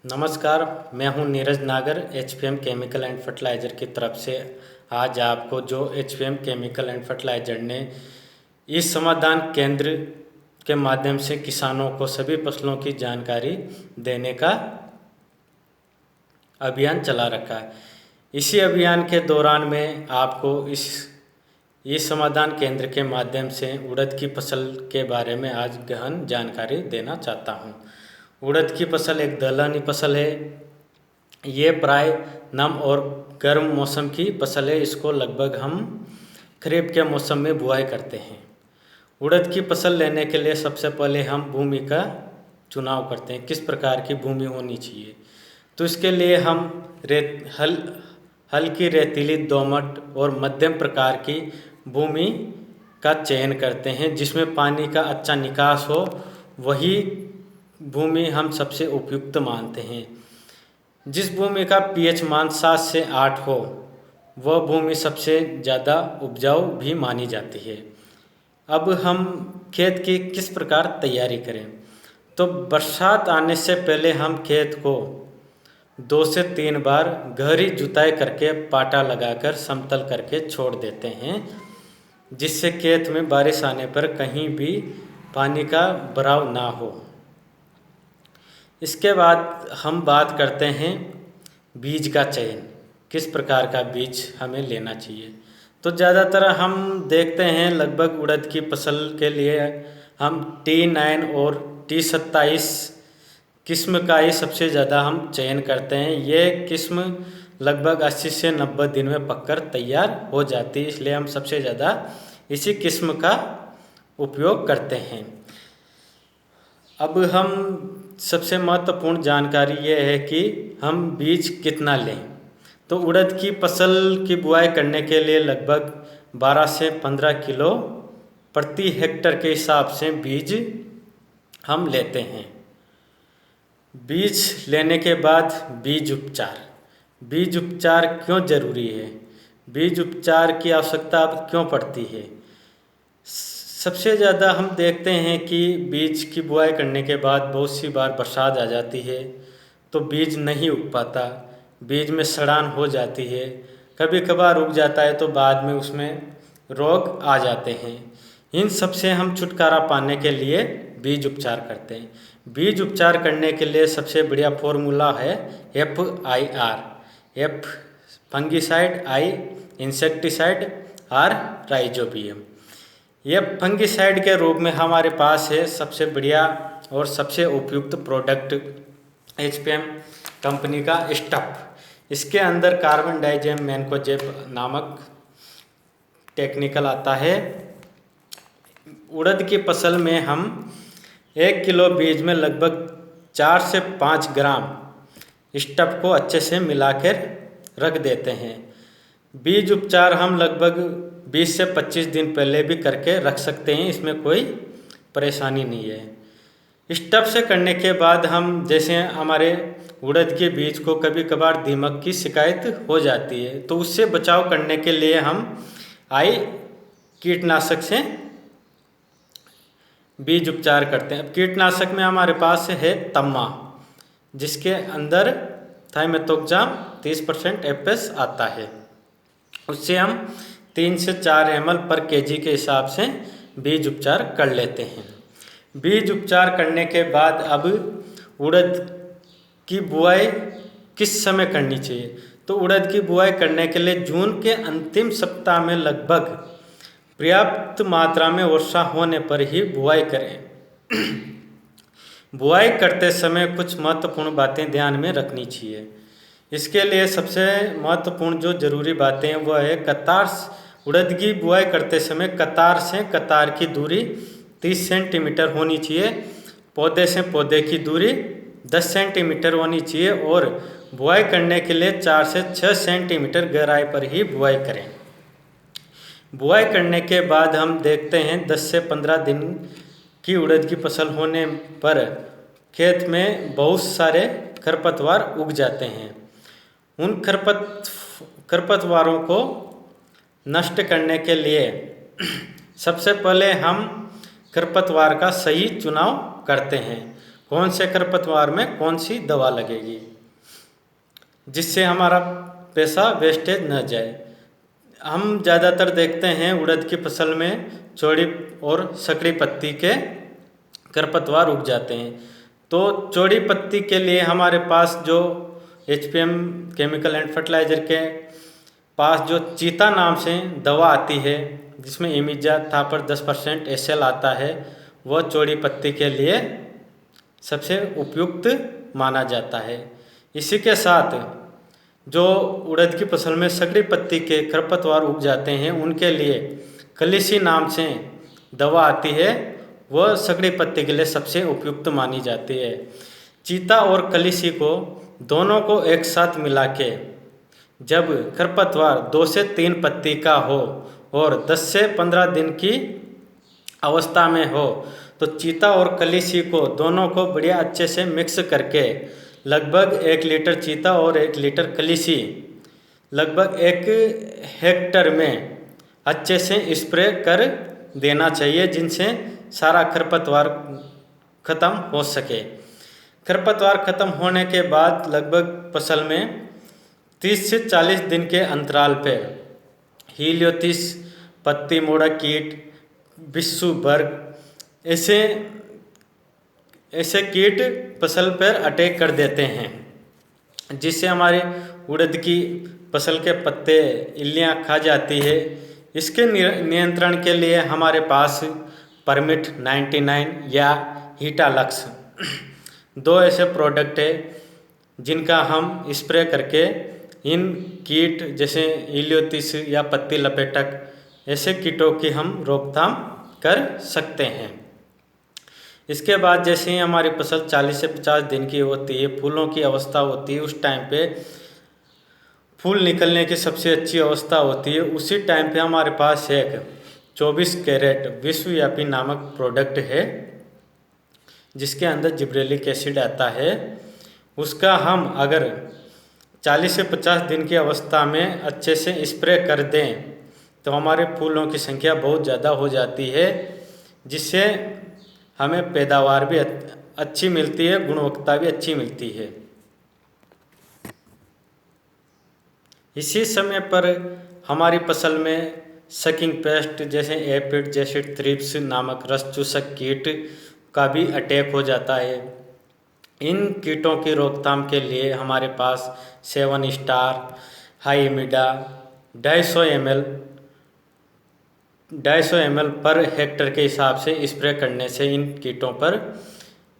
नमस्कार, मैं हूं नीरज नागर एचपीएम केमिकल एंड फर्टिलाइज़र की तरफ से। आज आपको जो एचपीएम केमिकल एंड फर्टिलाइज़र ने इस समाधान केंद्र के माध्यम से किसानों को सभी फसलों की जानकारी देने का अभियान चला रखा है। इसी अभियान के दौरान में आपको इस समाधान केंद्र के माध्यम से उड़द की फसल के बारे में आज गहन जानकारी देना चाहता हूँ। उड़द की फसल एक दलहनी फसल है। ये प्राय नम और गर्म मौसम की फसल है। इसको लगभग हम खरीफ के मौसम में बुआई करते हैं। उड़द की फसल लेने के लिए सबसे पहले हम भूमि का चुनाव करते हैं, किस प्रकार की भूमि होनी चाहिए। तो इसके लिए हम हल्की रेतीली, दोमट और मध्यम प्रकार की भूमि का चयन करते हैं जिसमें पानी का अच्छा निकास हो। वही भूमि हम सबसे उपयुक्त मानते हैं। जिस भूमि का पीएच मान 7 से 8 हो वह भूमि सबसे ज़्यादा उपजाऊ भी मानी जाती है। अब हम खेत की किस प्रकार तैयारी करें, तो बरसात आने से पहले हम खेत को 2 से 3 बार गहरी जुताई करके पाटा लगाकर समतल करके छोड़ देते हैं, जिससे खेत में बारिश आने पर कहीं भी पानी का भराव ना हो। इसके बाद हम बात करते हैं बीज का चयन, किस प्रकार का बीज हमें लेना चाहिए। तो ज़्यादातर हम देखते हैं लगभग उड़द की फसल के लिए हम T9 और T27 किस्म का ही सबसे ज़्यादा हम चयन करते हैं। ये किस्म लगभग 80 से 90 दिन में पककर तैयार हो जाती है, इसलिए हम सबसे ज़्यादा इसी किस्म का उपयोग करते हैं। अब हम सबसे महत्वपूर्ण जानकारी ये है कि हम बीज कितना लें। तो उड़द की फसल की बुआई करने के लिए लगभग 12 से 15 किलो प्रति हेक्टर के हिसाब से बीज हम लेते हैं। बीज लेने के बाद बीज उपचार क्यों ज़रूरी है, बीज उपचार की आवश्यकता अब क्यों पड़ती है। सबसे ज़्यादा हम देखते हैं कि बीज की बुआई करने के बाद बहुत सी बार बरसात आ जाती है तो बीज नहीं उग पाता, बीज में सड़ान हो जाती है, कभी कभार उग जाता है तो बाद में उसमें रोग आ जाते हैं। इन सब से हम छुटकारा पाने के लिए बीज उपचार करते हैं। बीज उपचार करने के लिए सबसे बढ़िया फॉर्मूला है FIR, F fungicide, I insecticide, R rhizobium. यह फंगिसाइड के रूप में हमारे पास है सबसे बढ़िया और सबसे उपयुक्त प्रोडक्ट एचपीएम कंपनी का स्टफ। इसके अंदर कार्बन डाइजेम मैनकोजेब नामक टेक्निकल आता है। उड़द की फसल में हम 1 किलो बीज में लगभग 4 से 5 ग्राम स्टफ को अच्छे से मिलाकर रख देते हैं। बीज उपचार हम लगभग 20 से 25 दिन पहले भी करके रख सकते हैं, इसमें कोई परेशानी नहीं है। स्टफ से करने के बाद हम जैसे हमारे उड़द के बीज को कभी कभार दीमक की शिकायत हो जाती है, तो उससे बचाव करने के लिए हम आई कीटनाशक से बीज उपचार करते हैं। अब कीटनाशक में हमारे पास है तम्मा, जिसके अंदर थाइमेथोक्साम 30% FS आता है। उससे हम 3 से 4 ml पर kg के हिसाब से बीज उपचार कर लेते हैं। बीज उपचार करने के बाद अब उड़द की बुआई किस समय करनी चाहिए, तो उड़द की बुआई करने के लिए जून के अंतिम सप्ताह में लगभग पर्याप्त मात्रा में वर्षा होने पर ही बुआई करें। बुआई करते समय कुछ महत्वपूर्ण बातें ध्यान में रखनी चाहिए। इसके लिए सबसे महत्वपूर्ण जो जरूरी बातें हैं वह है कतार। उड़द की बुआई करते समय कतार से कतार की दूरी 30 सेंटीमीटर होनी चाहिए, पौधे से पौधे की दूरी 10 सेंटीमीटर होनी चाहिए और बुआई करने के लिए 4 से 6 सेंटीमीटर गहराई पर ही बुआई करें। बुआई करने के बाद हम देखते हैं 10 से 15 दिन की उड़द की फसल होने पर खेत में बहुत सारे खरपतवार उग जाते हैं। उन खरपतवारों को नष्ट करने के लिए सबसे पहले हम खरपतवार का सही चुनाव करते हैं। कौन से खरपतवार में कौन सी दवा लगेगी, जिससे हमारा पैसा वेस्टेज न जाए। हम ज़्यादातर देखते हैं उड़द की फसल में चौड़ी और सकड़ी पत्ती के खरपतवार उग जाते हैं। तो चौड़ी पत्ती के लिए हमारे पास जो HPM केमिकल एंड फर्टिलाइज़र के पास जो चीता नाम से दवा आती है, जिसमें इमिजा थापर 10% SL आता है, वह चौड़ी पत्ती के लिए सबसे उपयुक्त माना जाता है। इसी के साथ जो उड़द की फसल में सकड़ी पत्ती के खरपतवार उग जाते हैं, उनके लिए कलिसी नाम से दवा आती है, वह सकड़ी पत्ती के लिए सबसे उपयुक्त मानी जाती है। चीता और कलिसी को दोनों को एक साथ मिला के जब खरपतवार 2 से 3 पत्ती का हो और 10 से 15 दिन की अवस्था में हो, तो चीता और कलिसी को दोनों को बढ़िया अच्छे से मिक्स करके लगभग 1 लीटर चीता और 1 लीटर कलिसी लगभग 1 हेक्टर में अच्छे से स्प्रे कर देना चाहिए, जिनसे सारा खरपतवार ख़त्म हो सके। खरपतवार ख़त्म होने के बाद लगभग फसल में 30 से 40 दिन के अंतराल पर हीलियोथिस, पत्ती मोड़ा कीट, बिस्सू बर्ग ऐसे कीट फसल पर अटैक कर देते हैं, जिससे हमारी उड़द की फसल के पत्ते इल्लियाँ खा जाती है। इसके नियंत्रण के लिए हमारे पास परमिट 99 या हीटालक्स 2 ऐसे प्रोडक्ट है, जिनका हम स्प्रे करके इन कीट जैसे इलियोतिस या पत्ती लपेटक ऐसे कीटों की हम रोकथाम कर सकते हैं। इसके बाद जैसे ही हमारी फसल 40 से 50 दिन की होती है, फूलों की अवस्था होती है, उस टाइम पे फूल निकलने की सबसे अच्छी अवस्था होती है। उसी टाइम पे हमारे पास एक 24 कैरेट विश्वव्यापी नामक प्रोडक्ट है, जिसके अंदर जिब्रेलिक एसिड आता है। उसका हम अगर 40 से 50 दिन की अवस्था में अच्छे से स्प्रे कर दें, तो हमारे फूलों की संख्या बहुत ज़्यादा हो जाती है, जिससे हमें पैदावार भी अच्छी मिलती है, गुणवत्ता भी अच्छी मिलती है। इसी समय पर हमारी फसल में सकिंग पेस्ट जैसे एपिड जैसे थ्रिप्स नामक रस चूसक कीट का भी अटैक हो जाता है। इन कीटों की रोकथाम के लिए हमारे पास 7 स्टार हाईमिडा 250 ml पर हेक्टर के हिसाब से स्प्रे करने से इन कीटों पर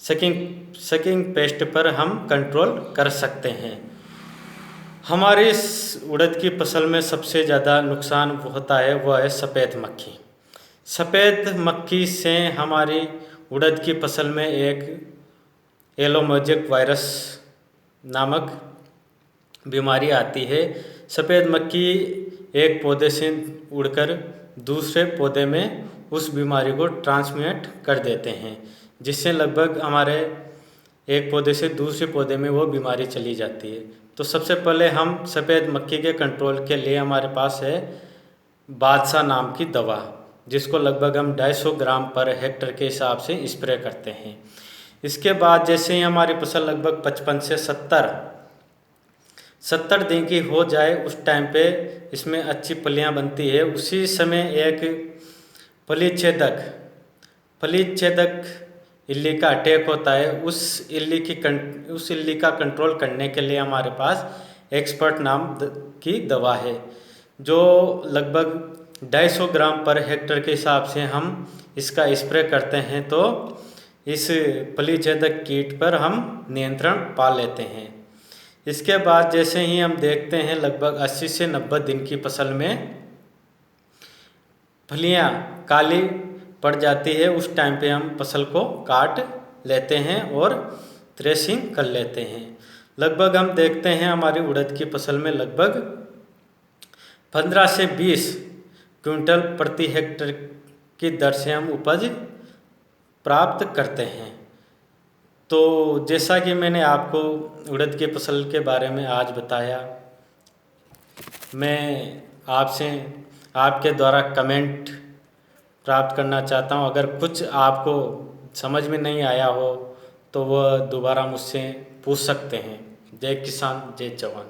सकिंग पेस्ट पर हम कंट्रोल कर सकते हैं। हमारी उड़द की फसल में सबसे ज़्यादा नुकसान होता है वह है सफ़ेद मक्खी। सफ़ेद मक्खी से हमारी उड़द की फसल में एक एलोमोजिक वायरस नामक बीमारी आती है। सफ़ेद मक्खी एक पौधे से उड़कर दूसरे पौधे में उस बीमारी को ट्रांसमिट कर देते हैं, जिससे लगभग हमारे एक पौधे से दूसरे पौधे में वो बीमारी चली जाती है। तो सबसे पहले हम सफ़ेद मक्खी के कंट्रोल के लिए हमारे पास है बादशाह नाम की दवा, जिसको लगभग हम 250 ग्राम पर हेक्टर के हिसाब से स्प्रे करते हैं। इसके बाद जैसे ही हमारी फसल लगभग 55 से 70 दिन की हो जाए, उस टाइम पे इसमें अच्छी फलियां बनती है। उसी समय एक फली छेदक इल्ली का अटैक होता है। उस इल्ली का कंट्रोल करने के लिए हमारे पास एक्सपर्ट नाम की दवा है, जो लगभग 250 ग्राम पर हेक्टर के हिसाब से हम इसका स्प्रे करते हैं, तो इस फली छेदक कीट पर हम नियंत्रण पा लेते हैं। इसके बाद जैसे ही हम देखते हैं लगभग 80 से 90 दिन की फसल में फलियां काली पड़ जाती है, उस टाइम पे हम फसल को काट लेते हैं और थ्रेशिंग कर लेते हैं। लगभग हम देखते हैं हमारी उड़द की फसल में लगभग 15 से 20 क्विंटल प्रति हेक्टर की दर से हम उपज प्राप्त करते हैं। तो जैसा कि मैंने आपको उड़द की फसल के बारे में आज बताया, मैं आपसे आपके द्वारा कमेंट प्राप्त करना चाहता हूं। अगर कुछ आपको समझ में नहीं आया हो तो वह दोबारा मुझसे पूछ सकते हैं। जय किसान जय जवान।